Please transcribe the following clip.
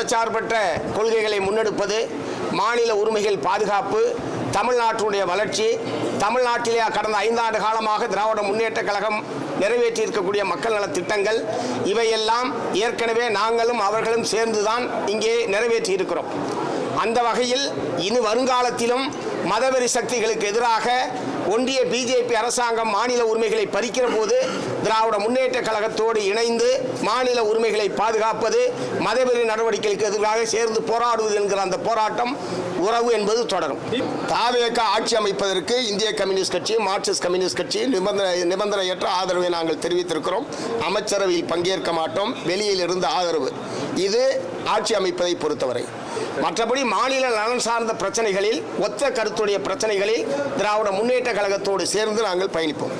மதச்சார்பற்ற கொள்கைகளை முன்னெடுப்பது, மாநில உரிமைகள் பாதுகாப்பு, தமிழ்நாட்டுடைய வளர்ச்சி, தமிழ்நாட்டிலே கடந்த 5 ஆண்டு காலமாக திராவிட முன்னேற்ற கழகம் நிறைவேற்றியிருக்கக்கூடிய மக்கள் நல திட்டங்கள், இவையெல்லாம் ஏற்கனவே நாங்களும் அவர்களும் சேர்ந்துதான் இங்கே நிறைவேற்றி இருக்கிறோம். அந்த வகையில் இனி வருங்காலத்திலும் மதவெறி சக்திகளுக்கு எதிராக ஒன்றிய பிஜேபி அரசாங்கம் மாநில உரிமைகளை பறிக்கிற போது திராவிட முன்னேற்ற கழகத்தோடு இணைந்து மாநில உரிமைகளை பாதுகாப்பது, மதவெறி நடவடிக்கைகளுக்கு எதிராக சேர்ந்து போராடுவது என்கிற அந்த போராட்டம் உறவு என்பது தொடரும். தாவேக ஆட்சி அமைப்பதற்கு இந்திய கம்யூனிஸ்ட் கட்சி, மார்க்சிஸ்ட் கம்யூனிஸ்ட் கட்சி நிபந்தனையற்ற ஆதரவை நாங்கள் தெரிவித்திருக்கிறோம். அமைச்சரவையில் பங்கேற்க மாட்டோம், வெளியில் இருந்து ஆதரவு. இது ஆட்சி அமைப்பதை பொறுத்தவரை. மற்றபடி மாநில நலன் சார்ந்த பிரச்சனைகளில், ஒத்த கருத்துடைய பிரச்சனைகளில் திராவிட முன்னேற்ற கழகத்தோடு சேர்ந்து நாங்கள் பயணிப்போம்.